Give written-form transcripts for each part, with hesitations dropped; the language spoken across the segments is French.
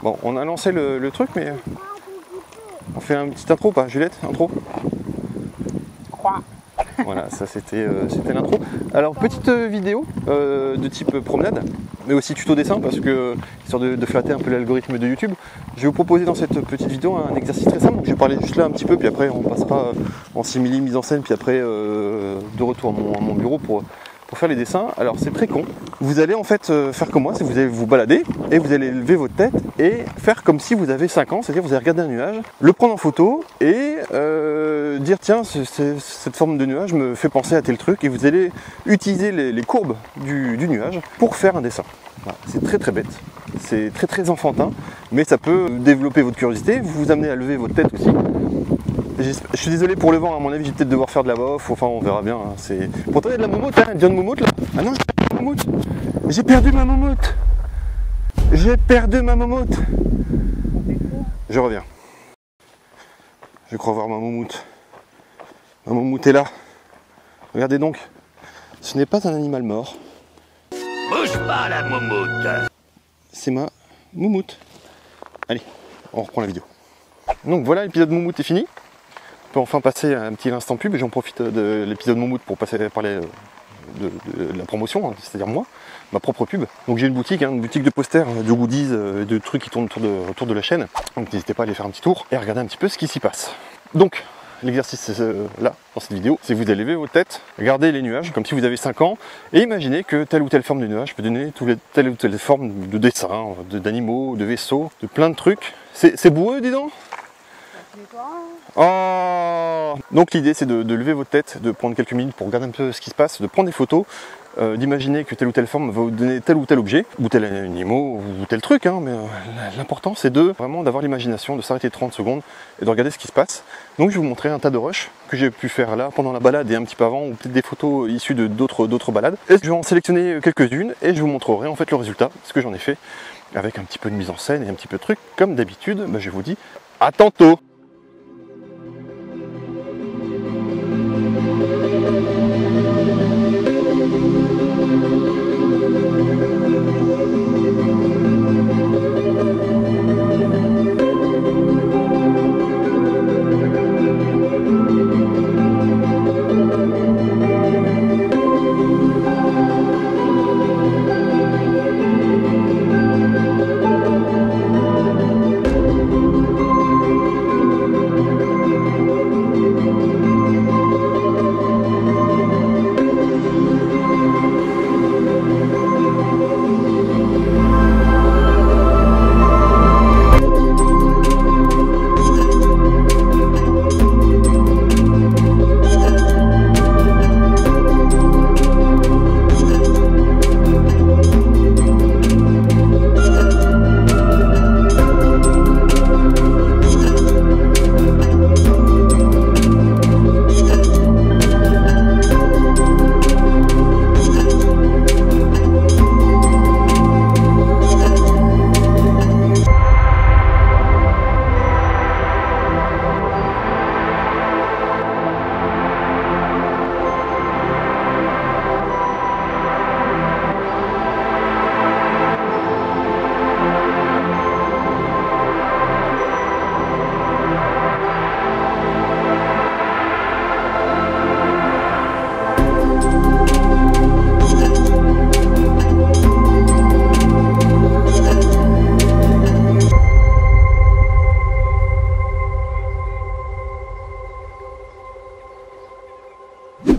Bon, on a lancé le truc, mais on fait un petit intro, pas Juliette? Intro? Voilà, ça c'était l'intro. Alors, petite vidéo de type promenade, mais aussi tuto dessin, parce que, histoire de flatter un peu l'algorithme de YouTube, je vais vous proposer dans cette petite vidéo un exercice très simple. Donc, je vais parler juste là un petit peu, puis après on passera en simili, mise en scène, puis après de retour à mon bureau pour faire les dessins. Alors c'est très con, vous allez en fait faire comme moi, c'est vous allez vous balader et vous allez lever votre tête et faire comme si vous avez 5 ans, c'est-à-dire vous allez regarder un nuage, le prendre en photo et dire tiens cette forme de nuage me fait penser à tel truc, et vous allez utiliser les courbes du nuage pour faire un dessin. Voilà, c'est très très bête, c'est très très enfantin, mais ça peut développer votre curiosité, vous amener à lever votre tête aussi. Je suis désolé pour le vent, à mon avis, je vais peut-être devoir faire de la voix off, enfin on verra bien. Hein. Pourtant il y a de la moumoute, hein, elle vient de moumoute là. Ah non, j'ai perdu ma moumoute. J'ai perdu ma moumoute. Je reviens. Je crois voir ma moumoute. Ma moumoute est là. Regardez donc, ce n'est pas un animal mort. Bouge pas la moumoute. C'est ma moumoute. Allez, on reprend la vidéo. Donc voilà, l'épisode moumoute est fini. On peut enfin passer à un petit instant pub, et j'en profite de l'épisode moumoute pour parler de la promotion, hein, c'est-à-dire moi, ma propre pub. Donc j'ai une boutique de posters, de goodies, de trucs qui tournent autour de la chaîne. Donc n'hésitez pas à aller faire un petit tour et à regarder un petit peu ce qui s'y passe. Donc l'exercice là, dans cette vidéo, c'est que vous allez lever votre tête, regarder les nuages comme si vous avez 5 ans, et imaginez que telle ou telle forme de nuage peut donner telle ou telle forme de dessin, d'animaux, de vaisseaux, de plein de trucs. C'est boueux, dis donc. Oh, donc l'idée c'est de lever votre tête, de prendre quelques minutes pour regarder un peu ce qui se passe, de prendre des photos, d'imaginer que telle ou telle forme va vous donner tel ou tel objet, ou tel animal, ou tel truc, hein, mais l'important c'est vraiment d'avoir l'imagination, de s'arrêter 30 secondes et de regarder ce qui se passe. Donc je vais vous montrer un tas de rushs que j'ai pu faire là pendant la balade et un petit peu avant, ou peut-être des photos issues d'autres balades. Et je vais en sélectionner quelques-unes et je vous montrerai en fait le résultat, ce que j'en ai fait, avec un petit peu de mise en scène et un petit peu de trucs. Comme d'habitude, je vous dis à tantôt.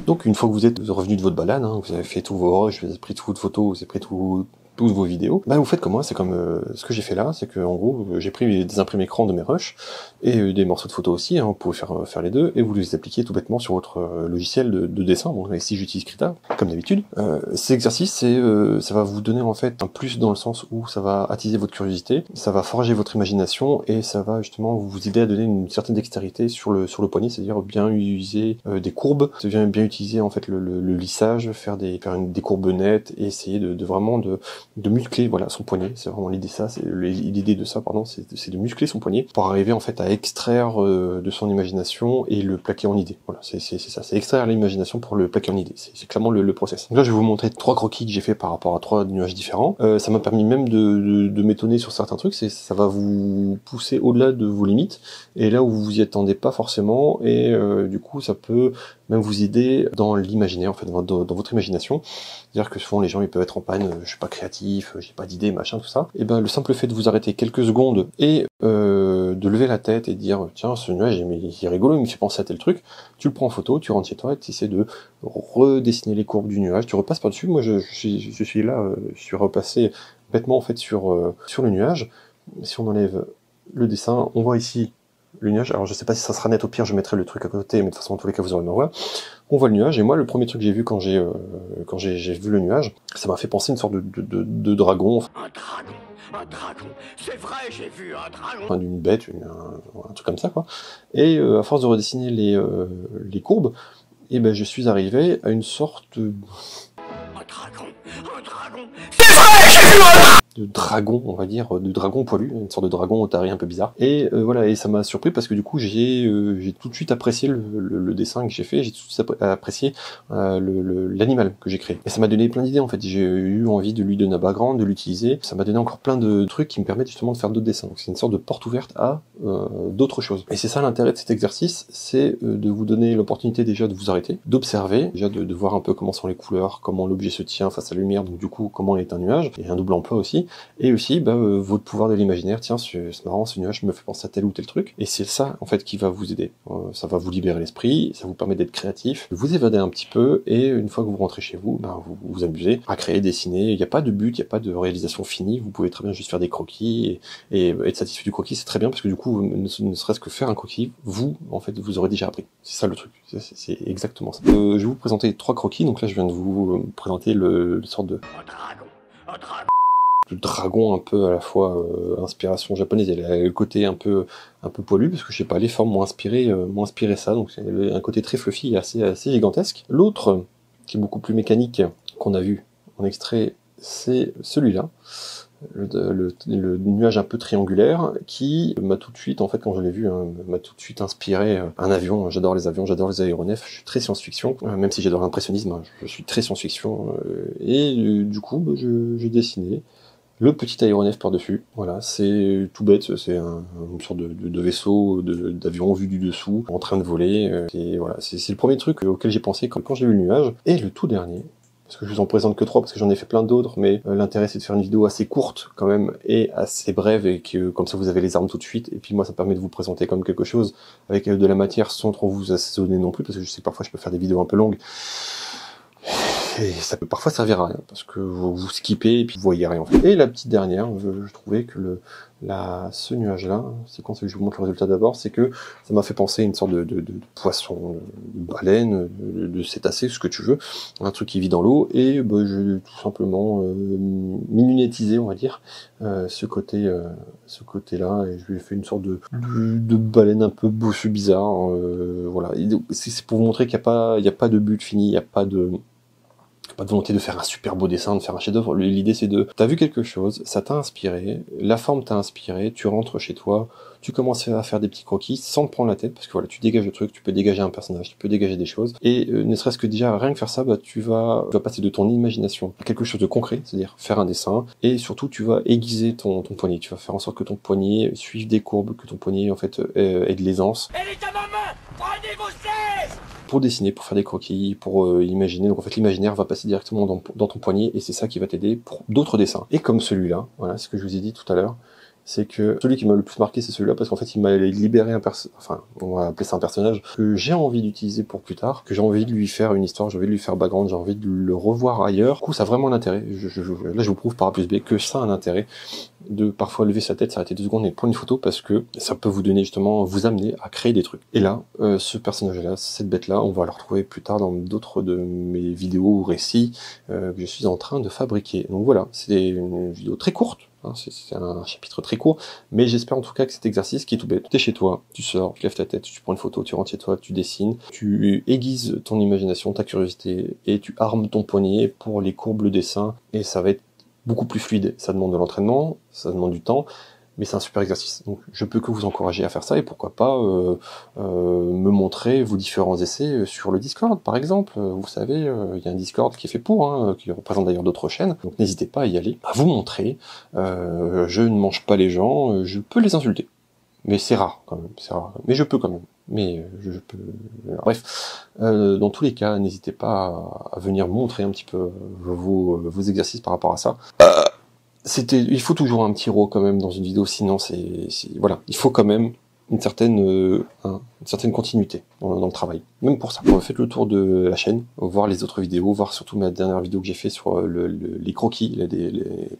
Donc une fois que vous êtes revenu de votre balade, hein, vous avez fait tous vos rushs, vous avez pris toutes vos photos, vous avez pris toutes vos vidéos, vous faites comme moi, c'est comme ce que j'ai fait là, c'est que en gros j'ai pris des imprimés écrans de mes rushs et des morceaux de photos aussi, hein, vous pouvez faire les deux, et vous les appliquez tout bêtement sur votre logiciel de dessin. Bon, ici j'utilise Krita, comme d'habitude. Cet exercice, ça va vous donner en fait un plus dans le sens où ça va attiser votre curiosité, ça va forger votre imagination, et ça va justement vous aider à donner une certaine dextérité sur le poignet, c'est-à-dire bien utiliser des courbes, bien utiliser en fait le lissage, faire des courbes nettes, et essayer de vraiment de muscler voilà son poignet. C'est vraiment l'idée de ça, pardon, c'est de muscler son poignet pour arriver en fait à extraire de son imagination et le plaquer en idée. Voilà, c'est ça, c'est extraire l'imagination pour le plaquer en idée. C'est clairement le process. Donc là, je vais vous montrer 3 croquis que j'ai fait par rapport à 3 nuages différents. Ça m'a permis même de m'étonner sur certains trucs. Ça va vous pousser au-delà de vos limites et là où vous y attendez pas forcément, et du coup, ça peut même vous aider dans l'imaginaire, en fait, dans votre imagination. C'est-à-dire que souvent les gens ils peuvent être en panne, je suis pas créatif, j'ai pas d'idée, machin, tout ça. Et ben le simple fait de vous arrêter quelques secondes et de lever la tête et de dire tiens, ce nuage il est rigolo, il me fait penser à tel truc, tu le prends en photo, tu rentres chez toi et tu essaies de redessiner les courbes du nuage, tu repasses par-dessus. Moi je suis là, je suis repassé bêtement en fait sur le nuage. Si on enlève le dessin, on voit ici le nuage. Alors je sais pas si ça sera net, au pire je mettrai le truc à côté, mais de toute façon en tous les cas vous aurez une voix. On voit le nuage, et moi le premier truc que j'ai vu quand j'ai vu le nuage, ça m'a fait penser à une sorte de dragon. Un dragon, c'est vrai, j'ai vu un dragon. Enfin, d'une bête, un truc comme ça quoi. Et à force de redessiner les courbes, et ben je suis arrivé à une sorte Un dragon, c'est vrai, j'ai vu un dragon. De dragon, on va dire, de dragon poilu, une sorte de dragon otaré un peu bizarre. Et voilà, et ça m'a surpris parce que du coup j'ai tout de suite apprécié le dessin que j'ai fait, j'ai tout de suite apprécié l'animal que j'ai créé. Et ça m'a donné plein d'idées en fait, j'ai eu envie de lui donner un background, de l'utiliser, ça m'a donné encore plein de trucs qui me permettent justement de faire d'autres dessins. Donc c'est une sorte de porte ouverte à d'autres choses. Et c'est ça l'intérêt de cet exercice, c'est de vous donner l'opportunité déjà de vous arrêter, d'observer, déjà de voir un peu comment sont les couleurs, comment l'objet se tient face à la lumière, donc du coup comment est un nuage, et un double emploi aussi. Et aussi votre pouvoir de l'imaginaire, tiens c'est marrant, ce nuage me fait penser à tel ou tel truc, et c'est ça en fait qui va vous aider. Ça va vous libérer l'esprit, ça vous permet d'être créatif, de vous évader un petit peu, et une fois que vous rentrez chez vous, vous vous amusez à créer, dessiner. Il n'y a pas de but, il n'y a pas de réalisation finie, vous pouvez très bien juste faire des croquis et être satisfait du croquis, c'est très bien parce que du coup ne serait-ce que faire un croquis, vous en fait vous aurez déjà appris. C'est ça le truc, c'est exactement ça. Je vais vous présenter 3 croquis. Donc là je viens de vous présenter le sorte de le dragon un peu à la fois inspiration japonaise, il a le côté un peu poilu, parce que je sais pas, les formes m'ont inspiré ça, donc c'est un côté très fluffy et assez gigantesque. L'autre, qui est beaucoup plus mécanique, qu'on a vu en extrait, c'est celui-là, le nuage un peu triangulaire, qui m'a tout de suite, en fait quand je l'ai vu, m'a tout de suite inspiré un avion. J'adore les avions, j'adore les aéronefs, je suis très science-fiction, même si j'adore l'impressionnisme, je suis très science-fiction, et du coup j'ai dessiné le petit aéronef par-dessus. Voilà, c'est tout bête, c'est une sorte de vaisseau, d'avion vu du dessous, en train de voler. Et voilà, c'est le premier truc auquel j'ai pensé quand j'ai vu le nuage. Et le tout dernier, parce que je vous en présente que 3, parce que j'en ai fait plein d'autres, mais l'intérêt c'est de faire une vidéo assez courte quand même, et assez brève, et que comme ça vous avez les armes tout de suite, et puis moi ça permet de vous présenter comme quelque chose avec de la matière sans trop vous assaisonner non plus, parce que je sais que parfois je peux faire des vidéos un peu longues, et ça peut parfois servir à rien, parce que vous skippez et puis vous voyez rien en fait. Et la petite dernière, je trouvais que ce nuage-là, c'est quand je vous montre le résultat d'abord, c'est que ça m'a fait penser à une sorte de poisson, de baleine, de cétacé, ce que tu veux, un truc qui vit dans l'eau, et j'ai tout simplement minunétisé, on va dire, ce côté-là, et je lui ai fait une sorte de baleine un peu bossue bizarre, voilà. C'est pour vous montrer qu'il n'y a pas de but fini, il n'y a pas de volonté de faire un super beau dessin, de faire un chef-d'œuvre. L'idée c'est t'as vu quelque chose, ça t'a inspiré, la forme t'a inspiré, tu rentres chez toi, tu commences à faire des petits croquis sans te prendre la tête, parce que voilà, tu dégages le truc, tu peux dégager un personnage, tu peux dégager des choses, et ne serait-ce que déjà rien que faire ça, tu vas passer de ton imagination à quelque chose de concret, c'est-à-dire faire un dessin, et surtout tu vas aiguiser ton poignet, tu vas faire en sorte que ton poignet suive des courbes, que ton poignet en fait ait de l'aisance. Elle est à ma main, prenez vos chaises. Pour dessiner, pour faire des croquis, pour imaginer. Donc en fait l'imaginaire va passer directement dans ton poignet, et c'est ça qui va t'aider pour d'autres dessins. Et comme celui-là, voilà, ce que je vous ai dit tout à l'heure, c'est que celui qui m'a le plus marqué c'est celui-là, parce qu'en fait il m'a libéré on va appeler ça un personnage que j'ai envie d'utiliser pour plus tard, que j'ai envie de lui faire une histoire, j'ai envie de lui faire background, j'ai envie de le revoir ailleurs. Du coup ça a vraiment un intérêt, là je vous prouve par A plus B que ça a un intérêt de parfois lever sa tête, s'arrêter 2 secondes et prendre une photo, parce que ça peut vous donner justement, vous amener à créer des trucs. Et là, ce personnage-là, cette bête-là, on va le retrouver plus tard dans d'autres de mes vidéos ou récits que je suis en train de fabriquer. Donc voilà, c'est une vidéo très courte, hein, c'est un chapitre très court, mais j'espère en tout cas que cet exercice qui est tout bête, t'es chez toi, tu sors, tu lèves ta tête, tu prends une photo, tu rentres chez toi, tu dessines, tu aiguises ton imagination, ta curiosité, et tu armes ton poignet pour les courbes, le dessin, et ça va être beaucoup plus fluide. Ça demande de l'entraînement, ça demande du temps, mais c'est un super exercice. Donc je peux que vous encourager à faire ça, et pourquoi pas me montrer vos différents essais sur le Discord, par exemple. Vous savez, il y a un Discord qui est fait pour, qui représente d'ailleurs d'autres chaînes, donc n'hésitez pas à y aller, à vous montrer. Je ne mange pas les gens, je peux les insulter. Mais c'est rare quand même, c'est rare. Mais je peux quand même. Mais je peux. Bref, dans tous les cas, n'hésitez pas à venir montrer un petit peu vos exercices par rapport à ça. Il faut toujours un petit raw quand même dans une vidéo, sinon voilà, il faut quand même une certaine continuité dans le travail. Même pour ça, faites le tour de la chaîne, voir les autres vidéos, voir surtout ma dernière vidéo que j'ai fait sur les croquis,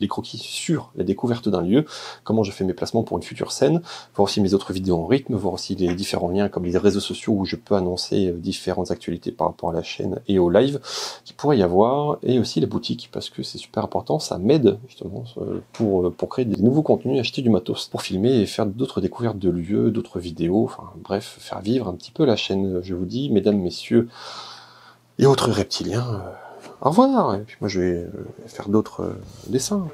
les croquis sur la découverte d'un lieu, comment je fais mes placements pour une future scène, voir aussi mes autres vidéos en rythme, voir aussi les différents liens comme les réseaux sociaux où je peux annoncer différentes actualités par rapport à la chaîne et au live qu'il pourrait y avoir, et aussi la boutique, parce que c'est super important, ça m'aide justement pour créer des nouveaux contenus, acheter du matos, pour filmer et faire d'autres découvertes de lieux, d'autres vidéos, enfin bref, faire vivre un petit peu la chaîne. Je vous dis, mesdames, messieurs et autres reptiliens, au revoir, et puis moi je vais faire d'autres dessins.